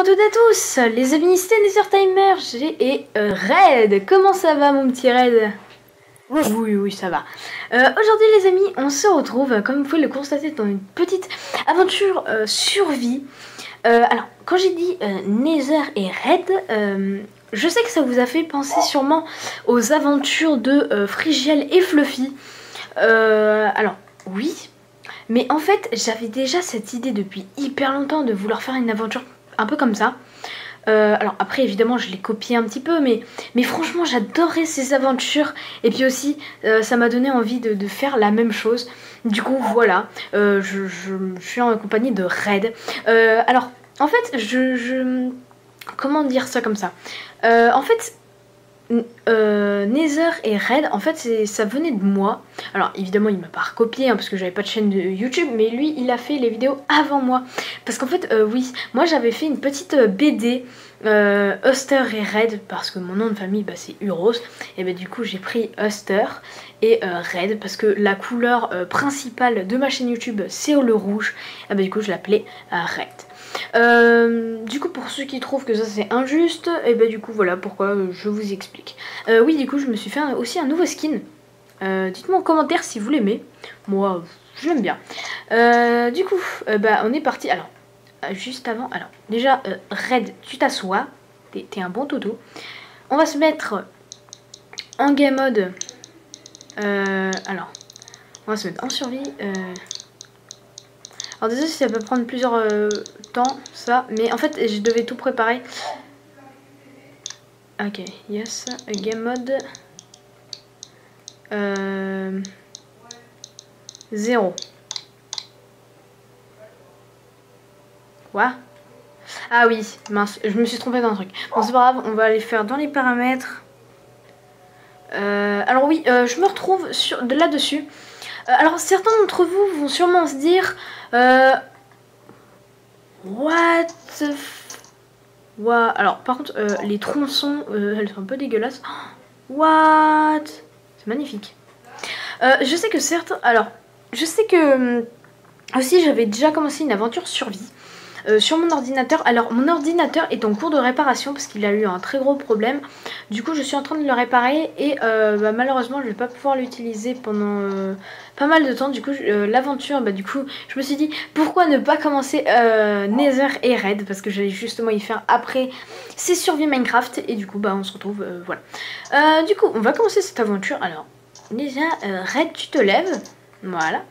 Bonjour à toutes et à tous, les amis, c'est NetherTimer et Red. Comment ça va mon petit Red? Oui, ça va. Aujourd'hui les amis, on se retrouve, comme vous pouvez le constater, dans une petite aventure survie. Alors, quand j'ai dit Nether et Red, je sais que ça vous a fait penser sûrement aux aventures de Frigiel et Fluffy. Alors, oui. Mais en fait, j'avais déjà cette idée depuis hyper longtemps de vouloir faire une aventure un peu comme ça. Alors après, évidemment, je l'ai copié un petit peu, mais franchement, j'adorais ces aventures. Et puis aussi, ça m'a donné envie de faire la même chose. Du coup, voilà, je suis en compagnie de Red. Alors, en fait, comment dire ça comme ça? En fait... Nether et Red, en fait ça venait de moi. Alors évidemment il m'a pas recopié parce que j'avais pas de chaîne de YouTube, mais lui il a fait les vidéos avant moi. Parce qu'en fait oui, moi j'avais fait une petite BD Huster et Red, parce que mon nom de famille c'est Uros. Et du coup j'ai pris Huster et Red parce que la couleur principale de ma chaîne YouTube c'est le rouge. Et du coup je l'appelais Red. Du coup pour ceux qui trouvent que ça c'est injuste, et du coup voilà pourquoi je vous explique. Oui, du coup je me suis fait aussi un nouveau skin. Dites-moi en commentaire si vous l'aimez. Moi je l'aime bien. Du coup on est parti. Alors juste avant, alors déjà Red, tu t'assois, t'es un bon toto. On va se mettre en game mode. Alors on va se mettre en survie. Alors désolé si ça peut prendre plusieurs temps, ça, mais en fait je devais tout préparer. Ok, yes, game mode 0. Quoi? Ah oui, mince, je me suis trompée dans un truc. Bon c'est pas grave, on va aller faire dans les paramètres. Alors oui, je me retrouve là-dessus. Alors certains d'entre vous vont sûrement se dire... what the What? Alors par contre les tronçons elles sont un peu dégueulasses. What? C'est magnifique. Je sais que certes, alors je sais que aussi j'avais déjà commencé une aventure survie sur mon ordinateur. Alors mon ordinateur est en cours de réparation parce qu'il a eu un très gros problème. Du coup je suis en train de le réparer et malheureusement je vais pas pouvoir l'utiliser pendant pas mal de temps. Du coup l'aventure, du coup je me suis dit pourquoi ne pas commencer Nether et Red, parce que j'allais justement y faire après ces survies Minecraft. Et du coup on se retrouve, voilà. Du coup on va commencer cette aventure. Alors déjà Red, tu te lèves, voilà.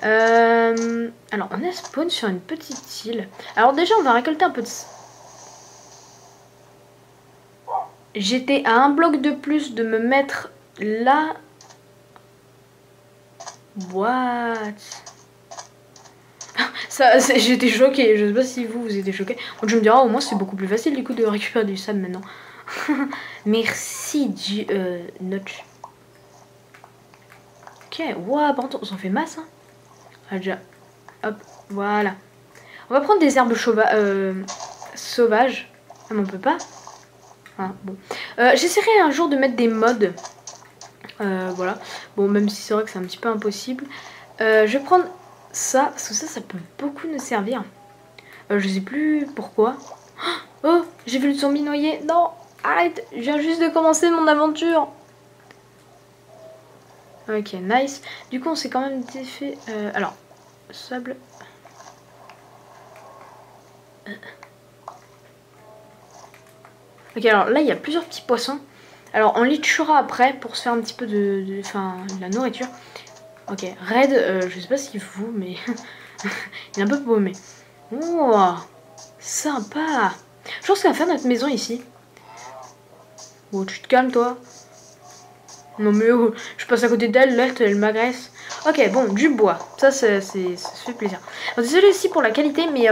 Alors on est spawn sur une petite île. Alors déjà on va récolter un peu de... J'étais à un bloc de plus de me mettre là. What? Ça, j'étais choquée. Je sais pas si vous étiez choqués. Donc je me dirais au moins c'est beaucoup plus facile du coup de récupérer du sable maintenant. Merci Notch. Ok, wow, par contre on s'en fait masse hein. Ah, déjà, hop, voilà. On va prendre des herbes sauvages. Ah mais on peut pas. Ah, bon. J'essaierai un jour de mettre des mods. Voilà. Bon, même si c'est vrai que c'est un petit peu impossible. Je vais prendre ça, parce que ça peut beaucoup nous servir. Je sais plus pourquoi. Oh, j'ai vu le zombie noyer. Non, arrête, je viens juste de commencer mon aventure. Ok, nice. Du coup, on s'est quand même défait. Alors, sable. Ok, alors là, il y a plusieurs petits poissons. Alors, on les tuera après pour se faire un petit peu de la nourriture. Ok, Red, je sais pas si vous, mais il est un peu paumé. Oh, sympa. Je pense qu'on va faire notre maison ici. Oh, tu te calmes, toi. Non, mais oh, je passe à côté d'elle, là, elle m'agresse. Ok, bon, du bois. Ça se fait plaisir. Alors, désolé aussi pour la qualité, mais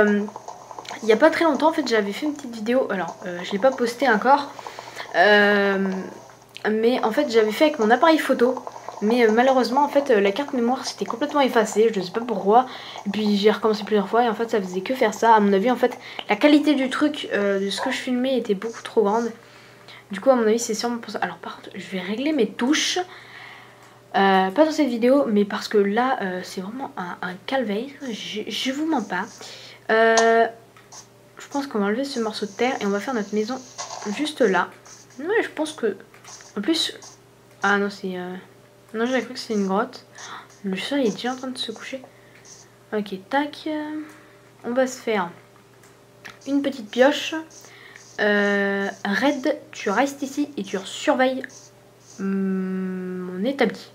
il n'y a pas très longtemps, en fait, j'avais fait une petite vidéo. Alors, je l'ai pas postée encore. Mais en fait, j'avais fait avec mon appareil photo. Mais malheureusement, en fait, la carte mémoire s'était complètement effacée. Je sais pas pourquoi. Et puis, j'ai recommencé plusieurs fois. Et en fait, ça faisait que faire ça. À mon avis, en fait, la qualité du truc, de ce que je filmais, était beaucoup trop grande. Du coup, à mon avis, c'est sûrement pour ça. Alors, par contre, je vais régler mes touches. Pas dans cette vidéo, mais parce que là, c'est vraiment un calvaire. Je vous mens pas. Je pense qu'on va enlever ce morceau de terre et on va faire notre maison juste là. Ouais, je pense que... En plus... Ah non, c'est... Non, j'avais cru que c'était une grotte. Le chat il est déjà en train de se coucher. Ok, tac. On va se faire une petite pioche. Red, tu restes ici et tu surveilles mon établi.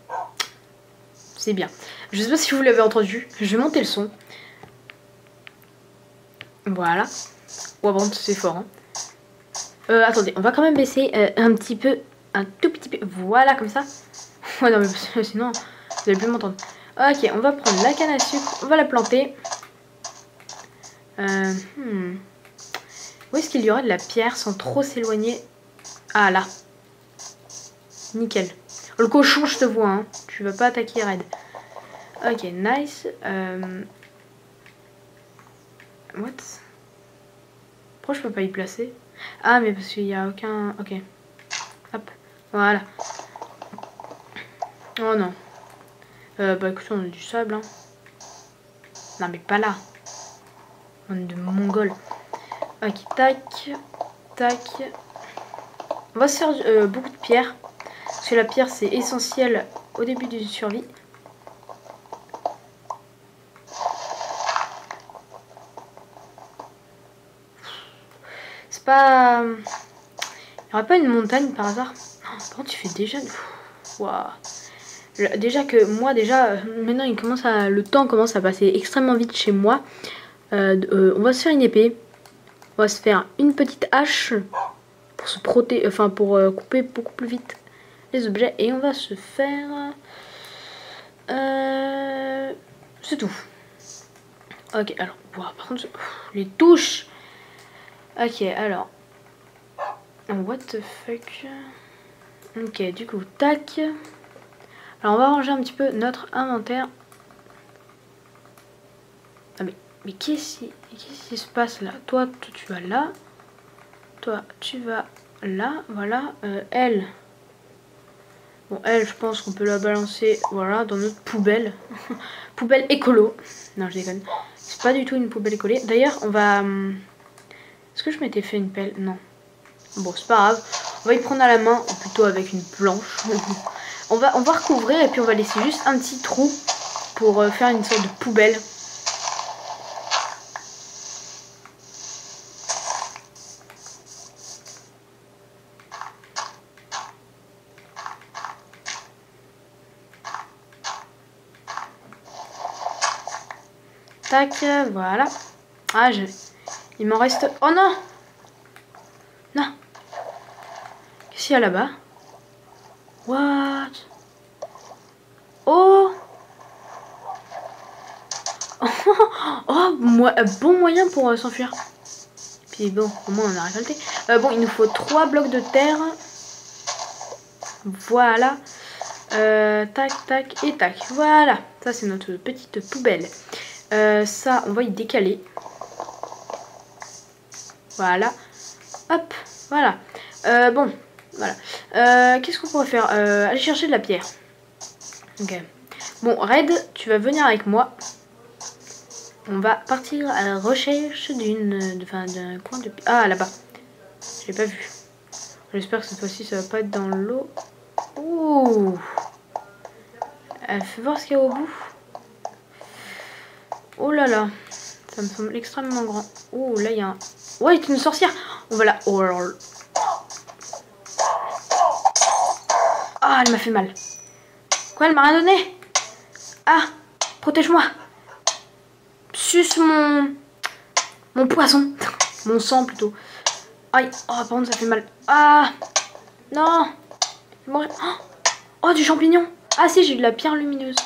C'est bien. Je sais pas si vous l'avez entendu. Je vais monter le son. Voilà. Ouais, bon, c'est fort. Hein. Attendez, on va quand même baisser un petit peu. Un tout petit peu. Voilà, comme ça. Ouais, non, mais sinon, vous allez plus m'entendre. Ok, on va prendre la canne à sucre. On va la planter. Où est-ce qu'il y aurait de la pierre sans trop s'éloigner? Ah, là. Nickel. Le cochon, je te vois. Hein. Tu vas pas attaquer Red. Ok, nice. What? Pourquoi je peux pas y placer? Ah, mais parce qu'il y a aucun... Ok. Hop. Voilà. Oh non. Bah écoute, on a du sable. Hein. Non, mais pas là. On est de mongols. Ok, tac. Tac. On va se faire beaucoup de pierres. Parce que la pierre, c'est essentiel au début d'une survie. C'est pas... Il n'y aura pas une montagne par hasard? Par contre, tu fais déjà... Waouh. Déjà que moi, maintenant, le temps commence à passer extrêmement vite chez moi. On va se faire une épée. On va se faire une petite hache pour se protéger, enfin pour couper beaucoup plus vite les objets. Et on va se faire... c'est tout. Ok, alors, wow, par contre, les touches. Ok, alors... What the fuck? Ok, du coup, tac. Alors, on va ranger un petit peu notre inventaire. Ah, mais qu'est-ce qui se passe là? Toi, tu vas là. Toi, tu vas là. Voilà. Elle. Bon, elle, je pense qu'on peut la balancer, voilà, dans notre poubelle. Poubelle écolo. Non, je déconne. C'est pas du tout une poubelle écolée. D'ailleurs, on va... Est-ce que je m'étais fait une pelle? Non. Bon, c'est pas grave. On va y prendre à la main, ou plutôt avec une planche. on va recouvrir et puis on va laisser juste un petit trou pour faire une sorte de poubelle. Tac, voilà. Ah, il m'en reste... Oh non! Non! Qu'est-ce qu'il y a là-bas? What? Oh! Oh, bon moyen pour s'enfuir. Puis bon, au moins on a récolté. Bon, il nous faut 3 blocs de terre. Voilà. Tac, tac et tac. Voilà. Ça, c'est notre petite poubelle. Ça, on va y décaler. Voilà. Hop. Voilà. Bon. Voilà. Qu'est-ce qu'on pourrait faire? Aller chercher de la pierre. Ok. Bon, Red, tu vas venir avec moi. On va partir à la recherche d'un coin de... Ah, là-bas. Je l'ai pas vu. J'espère que cette fois-ci, ça va pas être dans l'eau. Ouh. Fais voir ce qu'il y a au bout. Oh là là. Ça me semble extrêmement grand. Oh, là, il y a un... Ouais, c'est une sorcière. On va la... Oh là là. Ah, elle m'a fait mal. Quoi, elle m'a rien donné? Ah, protège-moi. Suce mon poison. Mon sang, plutôt. Aïe. Oh, par contre, ça fait mal. Ah. Non. Oh, du champignon. Ah si, j'ai de la pierre lumineuse.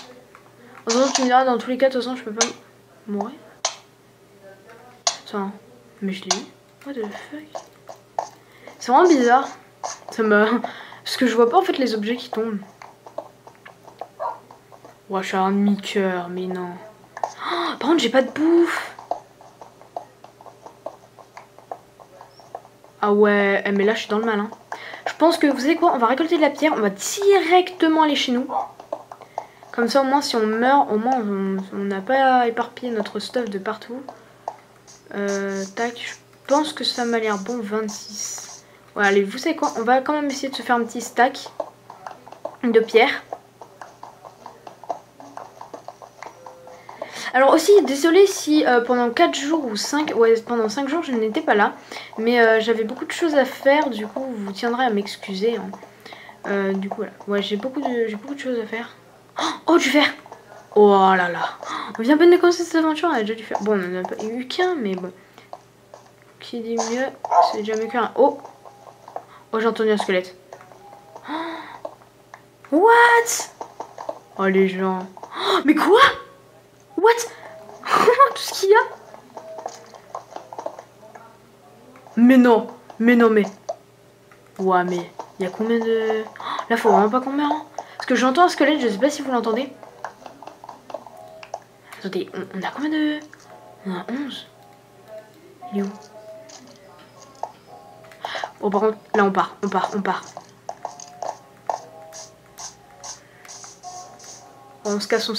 En tout cas, tu me diras, dans tous les cas, de toute façon, je peux pas mourir. Attends, mais je l'ai eu. What the fuck? C'est vraiment bizarre. Ça me... Parce que je vois pas en fait les objets qui tombent. Ouais, je suis un demi-cœur, mais non. Oh, par contre, j'ai pas de bouffe. Ah ouais, mais là, je suis dans le mal. Hein. Je pense que, vous savez quoi? On va récolter de la pierre. On va directement aller chez nous. Comme ça, au moins, si on meurt, au moins, on n'a pas éparpillé notre stuff de partout. Tac. pense que ça m'a l'air bon, 26. Ouais, allez, vous savez quoi? On va quand même essayer de se faire un petit stack de pierre. Alors aussi, désolé si pendant 4 jours ou 5, ouais, pendant 5 jours je n'étais pas là. Mais j'avais beaucoup de choses à faire, du coup vous tiendrez à m'excuser. Hein. Du coup voilà, ouais, j'ai beaucoup de choses à faire. Oh, du fer! Oh là là, on vient à peine de commencer cette aventure, on a déjà du fer. Bon, on n'en a pas eu qu'un, mais bon. Qui dit mieux, c'est déjà mieux qu'un. Oh! Oh, j'ai entendu un squelette. What? Oh les gens. Oh, mais quoi? What? Tout ce qu'il y a? Mais non, mais non, mais. Ouais, mais il y a combien de. Oh, là, faut vraiment pas qu'on meure. Hein. Parce que j'entends un squelette, je sais pas si vous l'entendez. Attendez, on a combien de. On a 11. Il est où? Oh, par contre, là, on part. Oh, on se casse,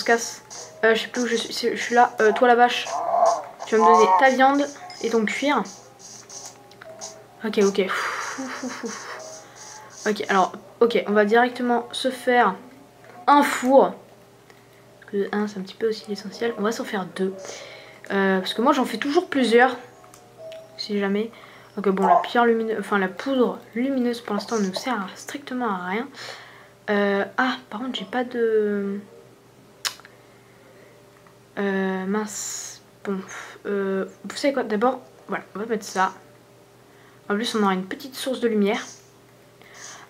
je sais plus où je suis. Je suis là. Toi, la vache. Tu vas me donner ta viande et ton cuir. Ok. Ok, alors, ok, on va directement se faire un four. Parce que un, c'est un petit peu aussi l'essentiel. On va s'en faire 2. Parce que moi, j'en fais toujours plusieurs. Si jamais. Donc bon, la pierre lumineuse, enfin la poudre lumineuse pour l'instant ne nous sert strictement à rien. Ah, par contre, j'ai pas de... mince. Bon, vous savez quoi? D'abord, voilà, on va mettre ça. En plus, on aura une petite source de lumière.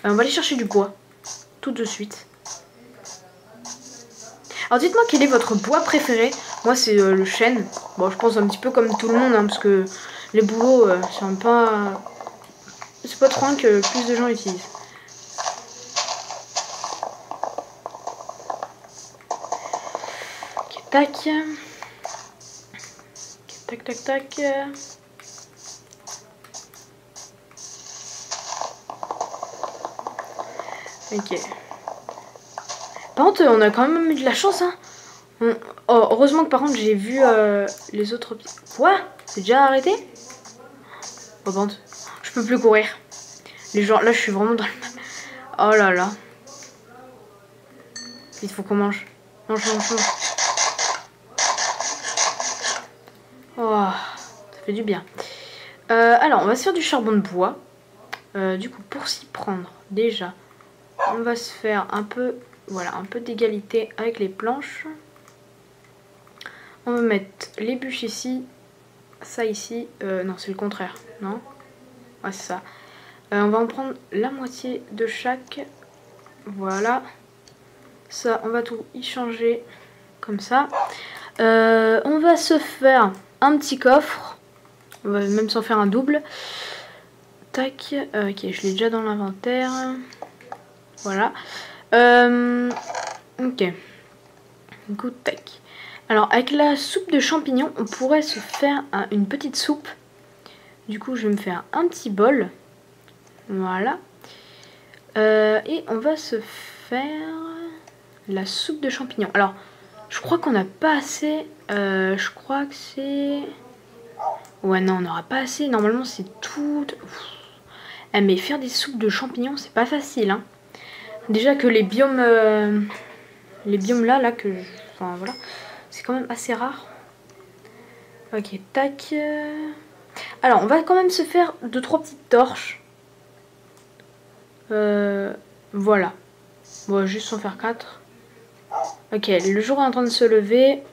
On va aller chercher du bois. Tout de suite. Alors dites-moi quel est votre bois préféré. Moi c'est le chêne. Bon je pense un petit peu comme tout le monde hein, parce que les bouleaux c'est pas trop un que plus de gens utilisent. Ok, tac. Okay, tac. Ok. Par contre, on a quand même eu de la chance, hein. Oh, heureusement que par contre, j'ai vu les autres... Quoi? C'est déjà arrêté? Oh, bande. Je peux plus courir. Les gens, là, je suis vraiment dans le... Oh là là. Il faut qu'on mange. Mange. Oh, ça fait du bien. Alors, on va se faire du charbon de bois. Du coup, pour s'y prendre, déjà, on va se faire un peu... Voilà, un peu d'égalité avec les planches. On va mettre les bûches ici. Ça ici. Non, c'est le contraire. Non? Ouais, c'est ça. On va en prendre la moitié de chaque. Voilà. Ça, on va tout y changer. Comme ça. On va se faire un petit coffre. On va même s'en faire un double. Tac. Ok, je l'ai déjà dans l'inventaire. Voilà. Ok. Good tac. Alors avec la soupe de champignons, on pourrait se faire une petite soupe. Du coup, je vais me faire un petit bol. Voilà. Et on va se faire la soupe de champignons. Alors, je crois qu'on n'a pas assez. Je crois que c'est... Ouais, non, on n'aura pas assez. Normalement, c'est tout... mais faire des soupes de champignons, c'est pas facile, hein. Déjà que les biomes là que... Enfin, voilà. C'est quand même assez rare. Ok, tac. Alors, on va quand même se faire 2-3 petites torches. Voilà. On va juste en faire 4. Ok, le jour est en train de se lever.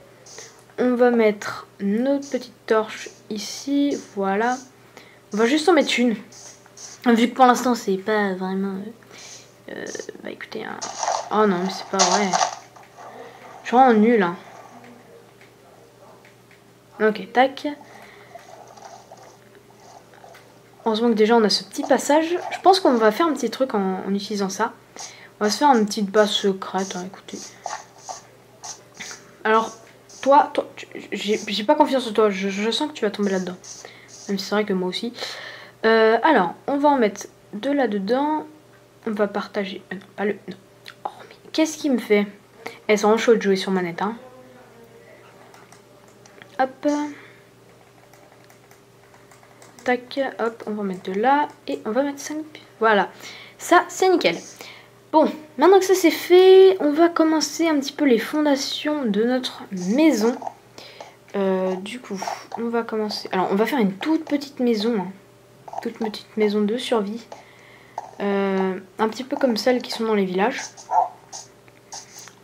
On va mettre notre petite torche ici. Voilà. On va juste en mettre une. Vu que pour l'instant, c'est pas vraiment... bah écoutez... Oh non, mais c'est pas vrai. Je suis vraiment nulle, hein. Ok, tac. Heureusement que déjà on a ce petit passage. Je pense qu'on va faire un petit truc en utilisant ça. On va se faire une petite base secrète, hein, écoutez. Alors, toi j'ai pas confiance en toi. Je sens que tu vas tomber là-dedans. Même si c'est vrai que moi aussi. Alors, on va en mettre de là-dedans. On va partager... non, pas le... Non. Oh, mais qu'est-ce qu'il me fait? Elles sont en chaud de jouer sur manette, hein. Hop. Tac, hop, on va mettre de là et on va mettre 5. Voilà, ça c'est nickel. Bon, maintenant que ça c'est fait, on va commencer un petit peu les fondations de notre maison. Du coup, on va commencer... Alors, on va faire une toute petite maison. Hein. Toute petite maison de survie. Un petit peu comme celles qui sont dans les villages.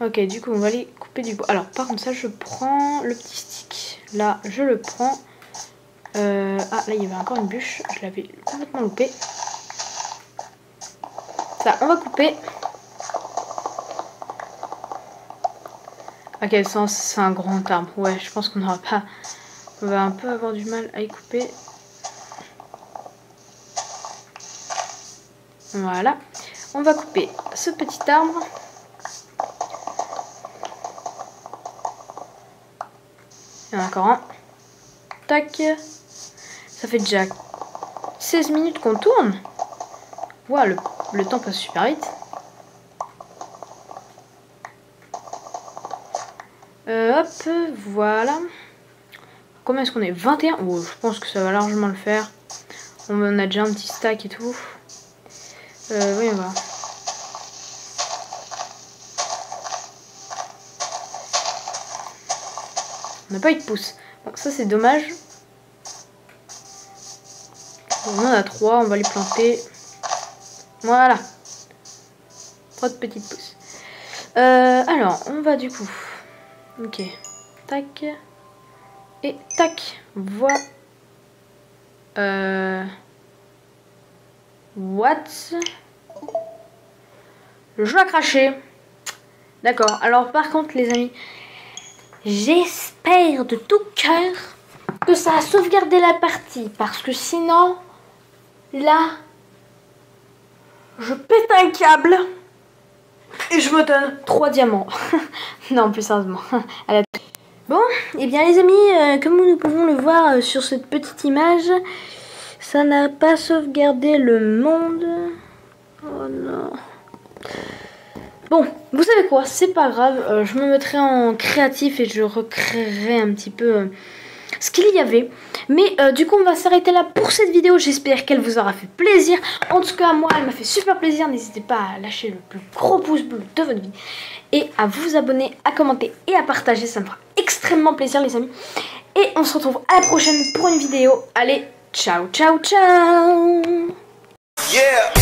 Ok, du coup, on va aller couper du bois. Alors, par contre, ça, je prends le petit stick. Là, je le prends. Ah, là, il y avait encore une bûche. Je l'avais complètement loupé. Ça, on va couper. Ok, c'est un grand arbre. Ouais, je pense qu'on n'aura pas... On va un peu avoir du mal à y couper. Voilà. On va couper ce petit arbre. Il y en a encore un. Tac. Ça fait déjà 16 minutes qu'on tourne. Wow, le temps passe super vite. Hop, voilà. Combien est-ce qu'on est? 21. Oh, je pense que ça va largement le faire. On a déjà un petit stack et tout. Voyons voir. On n'a pas eu de pouce. Bon, ça c'est dommage. On en a 3, on va les planter. Voilà. 3 de petites pousses. Alors, on va du coup... Ok. Tac. Et tac. Voilà. What? Le jeu a craché. D'accord. Alors, par contre, les amis, j'espère de tout cœur que ça a sauvegardé la partie. Parce que sinon, là, je pète un câble. Et je me donne 3 diamants. Non, plus sérieusement. Bon, et bien les amis, comme nous pouvons le voir sur cette petite image, ça n'a pas sauvegardé le monde. Oh non. Bon, vous savez quoi, c'est pas grave, je me mettrai en créatif et je recréerai un petit peu ce qu'il y avait. Mais du coup, on va s'arrêter là pour cette vidéo. J'espère qu'elle vous aura fait plaisir. En tout cas, moi, elle m'a fait super plaisir. N'hésitez pas à lâcher le plus gros pouce bleu de votre vie. Et à vous abonner, à commenter et à partager. Ça me fera extrêmement plaisir, les amis. Et on se retrouve à la prochaine pour une vidéo. Allez, ciao, ciao, ciao. Yeah.